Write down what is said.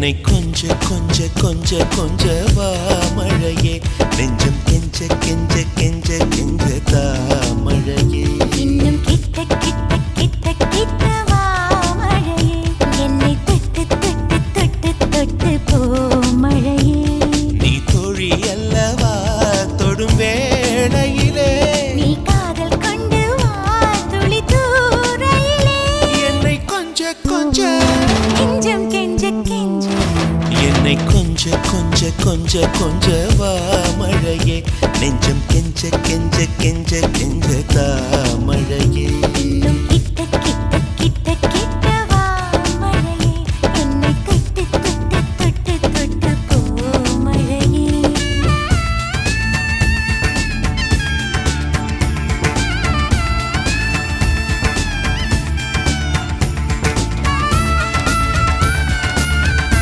என்னை கொஞ்ச கொஞ்ச கொஞ்ச கொஞ்ச வா மழையே நெஞ்சம் கெஞ்ச கெஞ்ச கெஞ்ச கெஞ்ச தா மழையே இன்னும் கிட்ட கிட்ட கிட்ட கிட்ட வா மழையே என்னை தொட்டு தொட்டு தொட்டு தொட்டு போ மழையே நீ தோழி அல்லவா தொடும் வேளையிலே நீ காதல் கொண்டு வா துளி தூரையிலே என்னை கொஞ்ச கொஞ்ச கெஞ்சம் கெஞ்ச கெஞ்ச என்னை கொஞ்ச கொஞ்ச கொஞ்ச கொஞ்ச வா மழையே நெஞ்சம் கெஞ்ச கெஞ்ச கெஞ்ச கெஞ்ச தா மழையே இன்னும்